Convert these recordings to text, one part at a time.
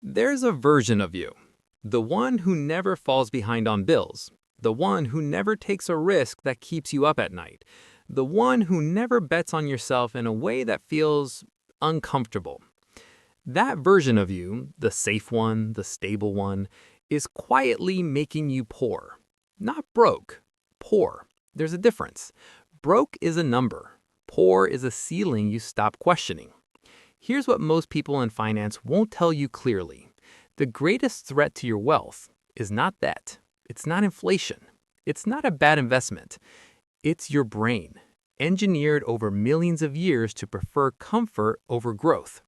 There's a version of you. The one who never falls behind on bills. The one who never takes a risk that keeps you up at night. The one who never bets on yourself in a way that feels uncomfortable. That version of you, the safe one, the stable one, is quietly making you poor. Not broke, poor. There's a difference. Broke is a number. Poor is a ceiling you stop questioning. Here's what most people in finance won't tell you clearly. The greatest threat to your wealth is not debt. It's not inflation. It's not a bad investment. It's your brain, engineered over millions of years to prefer comfort over growth.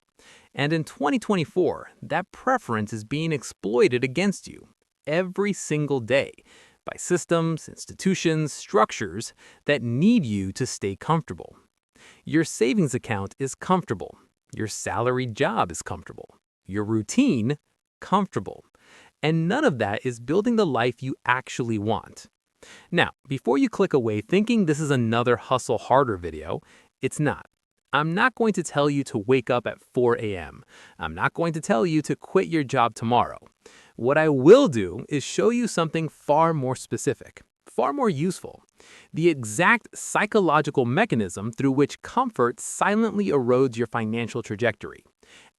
And in 2024, that preference is being exploited against you every single day by systems, institutions, structures that need you to stay comfortable. Your savings account is comfortable. Your salaried job is comfortable. Your routine, comfortable. And none of that is building the life you actually want. Now, before you click away thinking this is another Hustle Harder video, it's not. I'm not going to tell you to wake up at 4 a.m. I'm not going to tell you to quit your job tomorrow. What I will do is show you something far more specific, far more useful. The exact psychological mechanism through which comfort silently erodes your financial trajectory.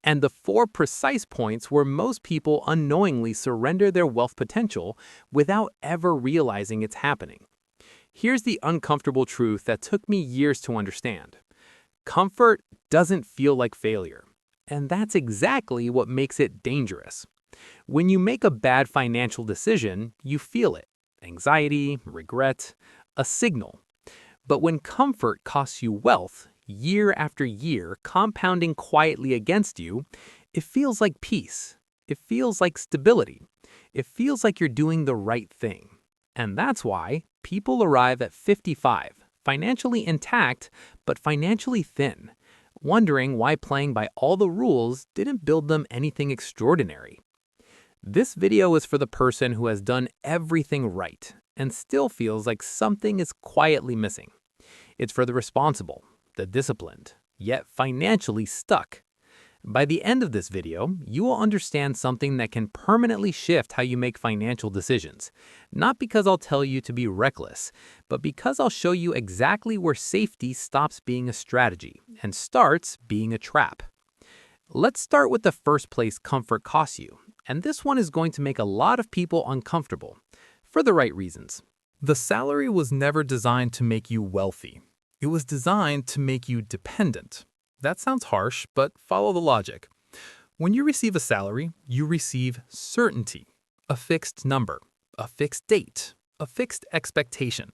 And the 4 precise points where most people unknowingly surrender their wealth potential without ever realizing it's happening. Here's the uncomfortable truth that took me years to understand. Comfort doesn't feel like failure. And that's exactly what makes it dangerous. When you make a bad financial decision, you feel it. Anxiety, regret, a signal. But when comfort costs you wealth, year after year, compounding quietly against you, it feels like peace. It feels like stability. It feels like you're doing the right thing. And that's why people arrive at 55, financially intact, but financially thin, wondering why playing by all the rules didn't build them anything extraordinary. This video is for the person who has done everything right and still feels like something is quietly missing. It's for the responsible, the disciplined, yet financially stuck. By the end of this video, you will understand something that can permanently shift how you make financial decisions. Not because I'll tell you to be reckless, but because I'll show you exactly where safety stops being a strategy and starts being a trap. Let's start with the first place comfort costs you. And this one is going to make a lot of people uncomfortable, for the right reasons. The salary was never designed to make you wealthy. It was designed to make you dependent. That sounds harsh, but follow the logic. When you receive a salary, you receive certainty, a fixed number, a fixed date, a fixed expectation.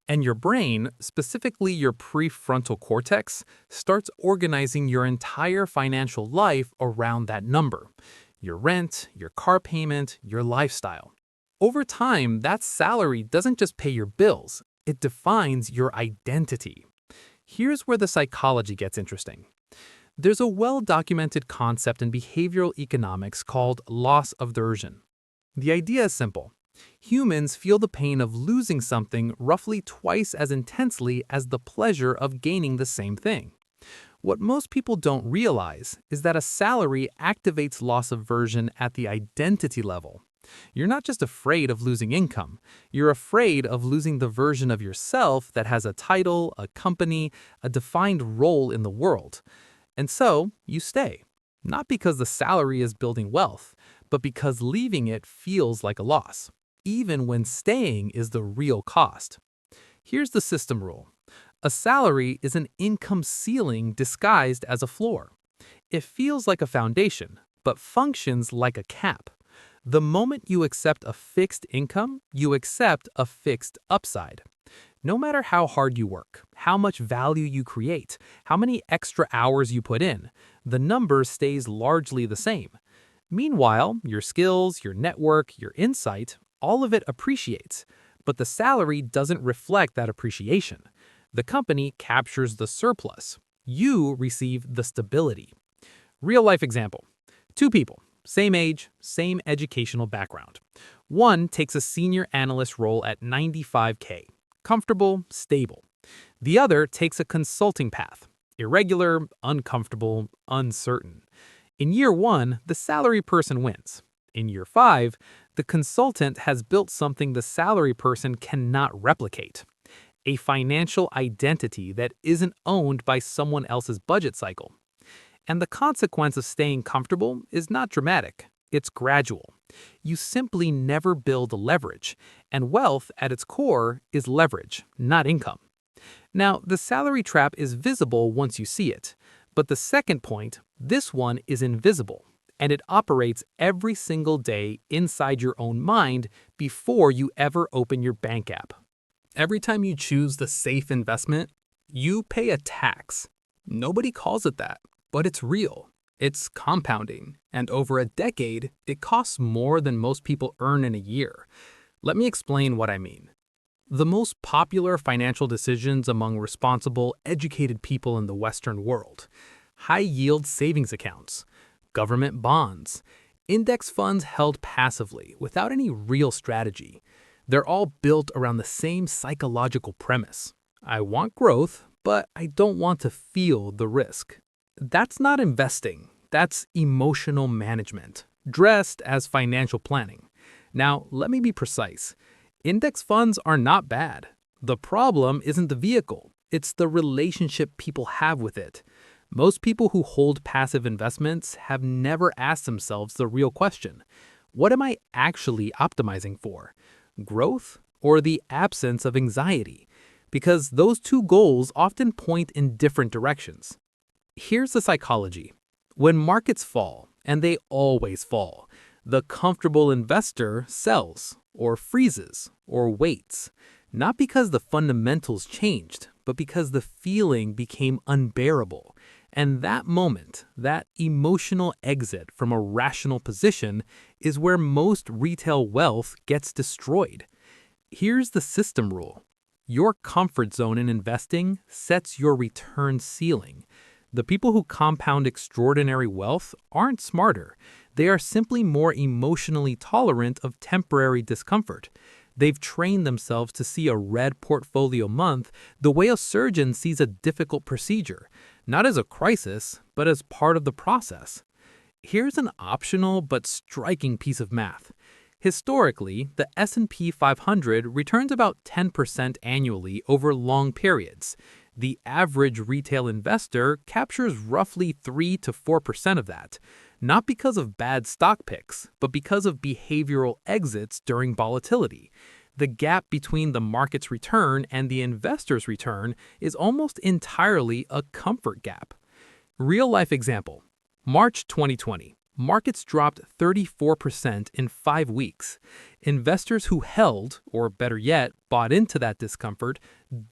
And your brain, specifically your prefrontal cortex, starts organizing your entire financial life around that number. Your rent, your car payment, your lifestyle. Over time, that salary doesn't just pay your bills, it defines your identity. Here's where the psychology gets interesting. There's a well-documented concept in behavioral economics called loss aversion. The idea is simple. Humans feel the pain of losing something roughly twice as intensely as the pleasure of gaining the same thing. What most people don't realize is that a salary activates loss aversion at the identity level. You're not just afraid of losing income, you're afraid of losing the version of yourself that has a title, a company, a defined role in the world. And so, you stay. Not because the salary is building wealth, but because leaving it feels like a loss, even when staying is the real cost. Here's the system rule. A salary is an income ceiling disguised as a floor. It feels like a foundation, but functions like a cap. The moment you accept a fixed income, you accept a fixed upside. No matter how hard you work, how much value you create, how many extra hours you put in, the number stays largely the same. Meanwhile, your skills, your network, your insight, all of it appreciates. But the salary doesn't reflect that appreciation. The company captures the surplus. You receive the stability. Real-life example. 2 people, same age, same educational background. One takes a senior analyst role at $95K, comfortable, stable. The other takes a consulting path, irregular, uncomfortable, uncertain. In year 1, the salary person wins. In year 5, the consultant has built something the salary person cannot replicate: a financial identity that isn't owned by someone else's budget cycle. And the consequence of staying comfortable is not dramatic, it's gradual. You simply never build leverage, and wealth at its core is leverage, not income. Now, the salary trap is visible once you see it, but the second point, this one is invisible, and it operates every single day inside your own mind before you ever open your bank app. Every time you choose the safe investment, you pay a tax. Nobody calls it that, but it's real. It's compounding, and over a decade, it costs more than most people earn in a year. Let me explain what I mean. The most popular financial decisions among responsible, educated people in the Western world: high-yield savings accounts, government bonds, index funds held passively without any real strategy. They're all built around the same psychological premise. I want growth, but I don't want to feel the risk. That's not investing. That's emotional management, dressed as financial planning. Now, let me be precise. Index funds are not bad. The problem isn't the vehicle. It's the relationship people have with it. Most people who hold passive investments have never asked themselves the real question: what am I actually optimizing for? Growth or the absence of anxiety? Because those two goals often point in different directions. Here's the psychology. When markets fall, and they always fall, the comfortable investor sells, or freezes, or waits. Not because the fundamentals changed, but because the feeling became unbearable. And that moment, that emotional exit from a rational position, is where most retail wealth gets destroyed. Here's the system rule. Your comfort zone in investing sets your return ceiling. The people who compound extraordinary wealth aren't smarter. They are simply more emotionally tolerant of temporary discomfort. They've trained themselves to see a red portfolio month the way a surgeon sees a difficult procedure, not as a crisis, but as part of the process. Here's an optional but striking piece of math. Historically, the S&P 500 returns about 10% annually over long periods. The average retail investor captures roughly 3 to 4% of that, not because of bad stock picks, but because of behavioral exits during volatility. The gap between the market's return and the investor's return is almost entirely a comfort gap. Real-life example. March 2020. Markets dropped 34% in 5 weeks. Investors who held, or better yet, bought into that discomfort,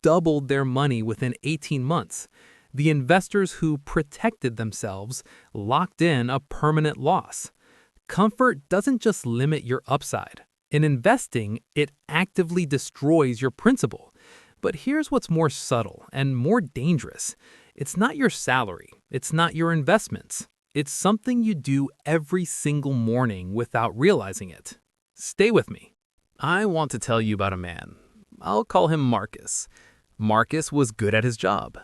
doubled their money within 18 months. The investors who protected themselves locked in a permanent loss. Comfort doesn't just limit your upside. In investing, it actively destroys your principal. But here's what's more subtle and more dangerous. It's not your salary. It's not your investments. It's something you do every single morning without realizing it. Stay with me. I want to tell you about a man. I'll call him Marcus. Marcus was good at his job.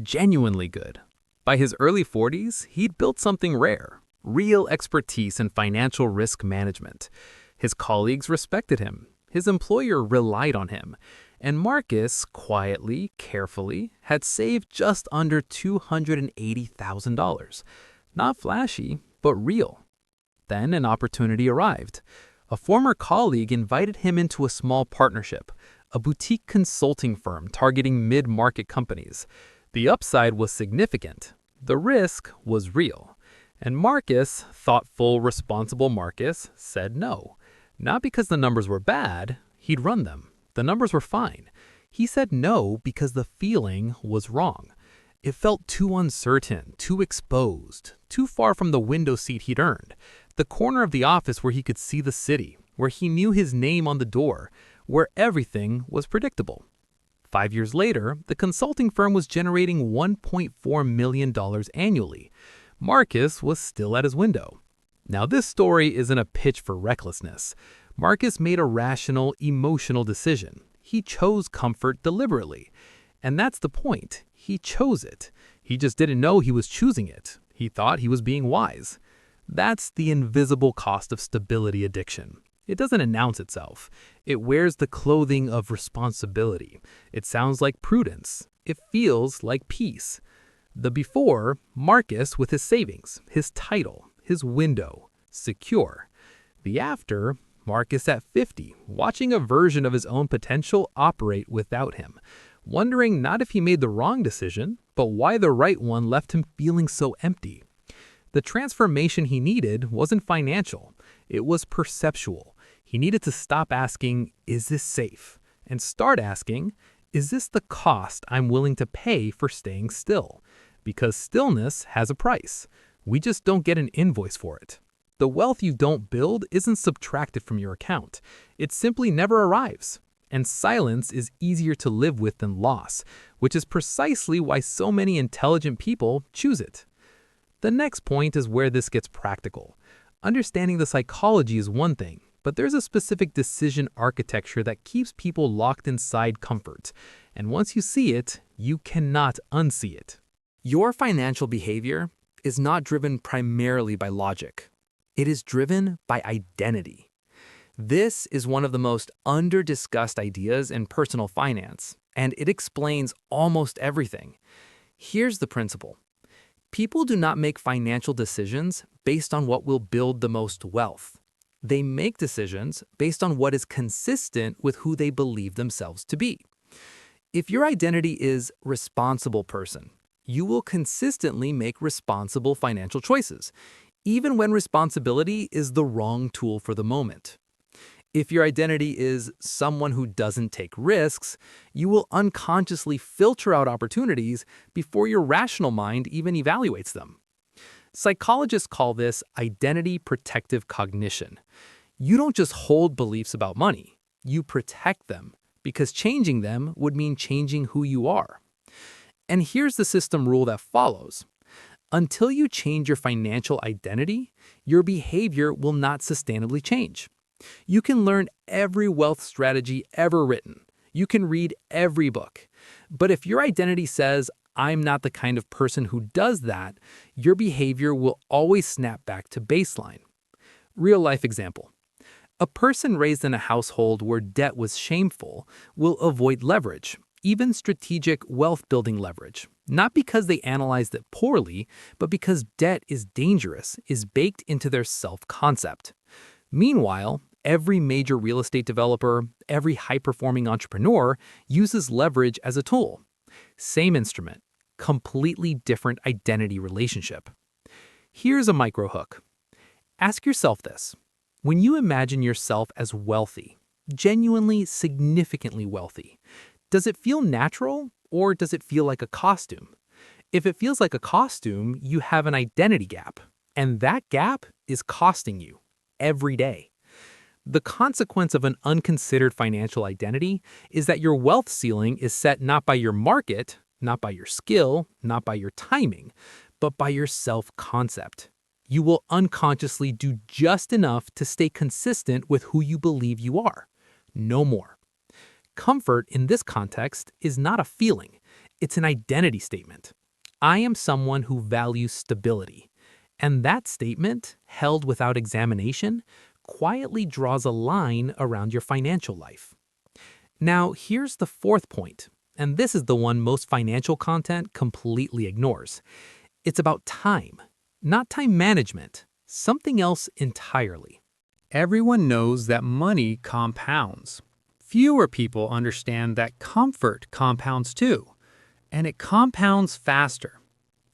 Genuinely good. By his early 40s, he'd built something rare: real expertise in financial risk management. His colleagues respected him. His employer relied on him. And Marcus, quietly, carefully, had saved just under $280,000. Not flashy, but real. Then an opportunity arrived. A former colleague invited him into a small partnership, a boutique consulting firm targeting mid-market companies. The upside was significant. The risk was real. And Marcus, thoughtful, responsible Marcus, said no. Not because the numbers were bad. He'd run them. The numbers were fine. He said no because the feeling was wrong. It felt too uncertain, too exposed, too far from the window seat he'd earned, the corner of the office where he could see the city, where he knew his name on the door, where everything was predictable. 5 years later, the consulting firm was generating $1.4 million annually. Marcus was still at his window. Now, this story isn't a pitch for recklessness. Marcus made a rational, emotional decision. He chose comfort deliberately. And that's the point. He chose it. He just didn't know he was choosing it. He thought he was being wise. That's the invisible cost of stability addiction. It doesn't announce itself. It wears the clothing of responsibility. It sounds like prudence. It feels like peace. The before, Marcus with his savings, his title, his window, secure. The after, Marcus at 50, watching a version of his own potential operate without him, wondering not if he made the wrong decision, but why the right one left him feeling so empty. The transformation he needed wasn't financial, it was perceptual. He needed to stop asking, "Is this safe?" and start asking, "Is this the cost I'm willing to pay for staying still?" Because stillness has a price. We just don't get an invoice for it. The wealth you don't build isn't subtracted from your account. It simply never arrives. And silence is easier to live with than loss, which is precisely why so many intelligent people choose it. The next point is where this gets practical. Understanding the psychology is one thing, but there's a specific decision architecture that keeps people locked inside comfort. And once you see it, you cannot unsee it. Your financial behavior is not driven primarily by logic. It is driven by identity. This is one of the most under-discussed ideas in personal finance, and it explains almost everything. Here's the principle. People do not make financial decisions based on what will build the most wealth. They make decisions based on what is consistent with who they believe themselves to be. If your identity is responsible person, you will consistently make responsible financial choices, even when responsibility is the wrong tool for the moment. If your identity is someone who doesn't take risks, you will unconsciously filter out opportunities before your rational mind even evaluates them. Psychologists call this identity protective cognition. You don't just hold beliefs about money, you protect them, because changing them would mean changing who you are. And here's the system rule that follows. Until you change your financial identity, your behavior will not sustainably change. You can learn every wealth strategy ever written. You can read every book. But if your identity says, "I'm not the kind of person who does that," your behavior will always snap back to baseline. Real life example. A person raised in a household where debt was shameful will avoid leverage, even strategic wealth-building leverage, not because they analyzed it poorly, but because debt is dangerous, is baked into their self-concept. Meanwhile, every major real estate developer, every high-performing entrepreneur uses leverage as a tool. Same instrument, completely different identity relationship. Here's a micro hook. Ask yourself this. When you imagine yourself as wealthy, genuinely, significantly wealthy, does it feel natural or does it feel like a costume? If it feels like a costume, you have an identity gap, and that gap is costing you every day. The consequence of an unconsidered financial identity is that your wealth ceiling is set not by your market, not by your skill, not by your timing, but by your self-concept. You will unconsciously do just enough to stay consistent with who you believe you are. No more. Comfort in this context is not a feeling, it's an identity statement. I am someone who values stability. And that statement, held without examination, quietly draws a line around your financial life. Now, here's the fourth point, and this is the one most financial content completely ignores. It's about time, not time management, something else entirely. Everyone knows that money compounds. Fewer people understand that comfort compounds too, and it compounds faster.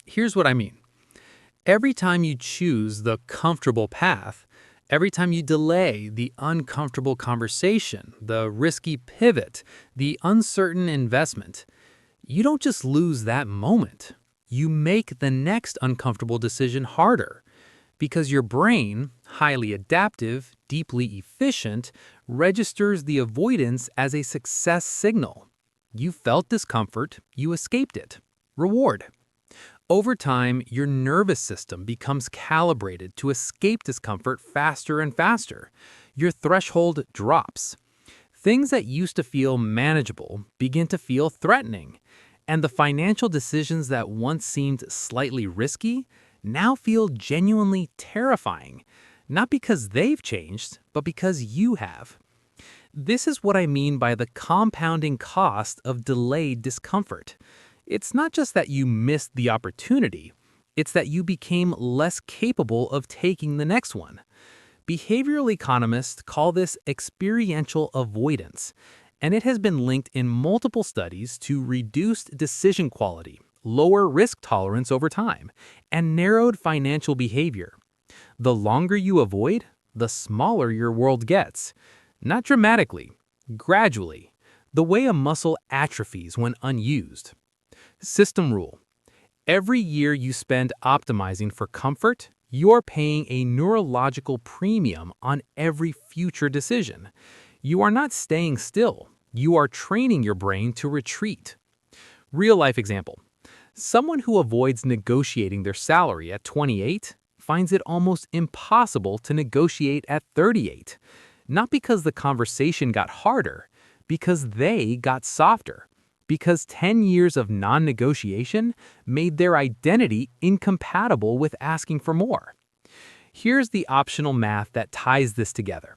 Here's what I mean. Every time you choose the comfortable path, every time you delay the uncomfortable conversation, the risky pivot, the uncertain investment, you don't just lose that moment. You make the next uncomfortable decision harder because your brain, highly adaptive, deeply efficient, registers the avoidance as a success signal. You felt discomfort, you escaped it. Reward. Over time, your nervous system becomes calibrated to escape discomfort faster and faster. Your threshold drops. Things that used to feel manageable begin to feel threatening. And the financial decisions that once seemed slightly risky now feel genuinely terrifying, not because they've changed, but because you have. This is what I mean by the compounding cost of delayed discomfort. It's not just that you missed the opportunity, it's that you became less capable of taking the next one. Behavioral economists call this experiential avoidance, and it has been linked in multiple studies to reduced decision quality, lower risk tolerance over time, and narrowed financial behavior. The longer you avoid, the smaller your world gets. Not dramatically, gradually, the way a muscle atrophies when unused. System rule. Every year you spend optimizing for comfort, you're paying a neurological premium on every future decision. You are not staying still. You are training your brain to retreat. Real life example. Someone who avoids negotiating their salary at 28 finds it almost impossible to negotiate at 38. Not because the conversation got harder, because they got softer. Because 10 years of non-negotiation made their identity incompatible with asking for more. Here's the optional math that ties this together.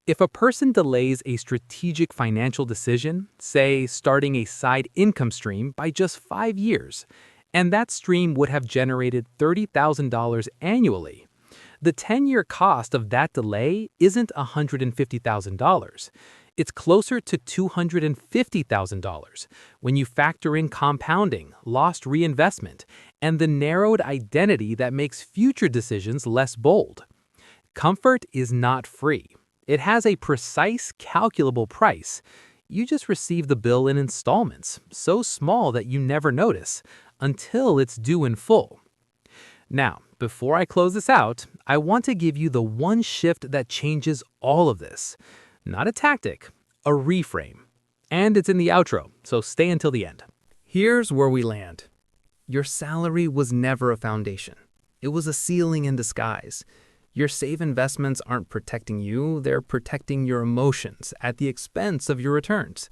If a person delays a strategic financial decision, say starting a side income stream by just 5 years, and that stream would have generated $30,000 annually, the 10-year cost of that delay isn't $150,000. It's closer to $250,000 when you factor in compounding, lost reinvestment, and the narrowed identity that makes future decisions less bold. Comfort is not free. It has a precise, calculable price. You just receive the bill in installments, so small that you never notice, until it's due in full. Now, before I close this out, I want to give you the one shift that changes all of this. Not a tactic, a reframe. And it's in the outro, so stay until the end. Here's where we land. Your salary was never a foundation. It was a ceiling in disguise. Your safe investments aren't protecting you, they're protecting your emotions at the expense of your returns.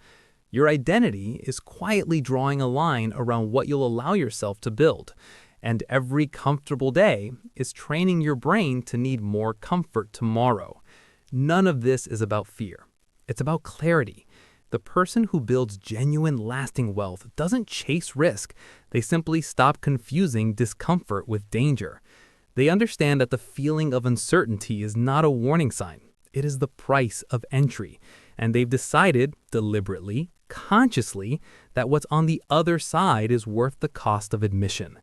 Your identity is quietly drawing a line around what you'll allow yourself to build. And every comfortable day is training your brain to need more comfort tomorrow. None of this is about fear. It's about clarity. The person who builds genuine, lasting wealth doesn't chase risk. They simply stop confusing discomfort with danger. They understand that the feeling of uncertainty is not a warning sign. It is the price of entry. And they've decided, deliberately, consciously, that what's on the other side is worth the cost of admission.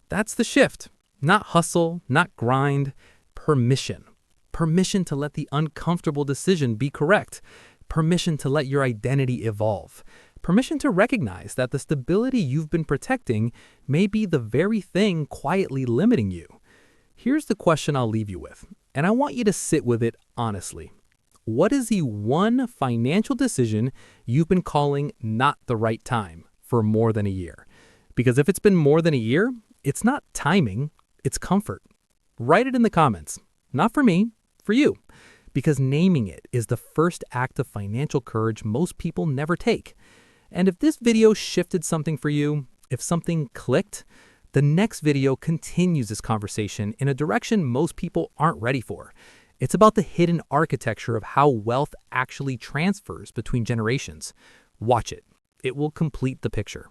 That's the shift. Not hustle, not grind, permission. Permission to let the uncomfortable decision be correct. Permission to let your identity evolve. Permission to recognize that the stability you've been protecting may be the very thing quietly limiting you. Here's the question I'll leave you with, and I want you to sit with it honestly. What is the one financial decision you've been calling not the right time for more than a year? Because if it's been more than a year, it's not timing, it's comfort. Write it in the comments. Not for me, for you. Because naming it is the first act of financial courage most people never take. And if this video shifted something for you, if something clicked, the next video continues this conversation in a direction most people aren't ready for. It's about the hidden architecture of how wealth actually transfers between generations. Watch it. It will complete the picture.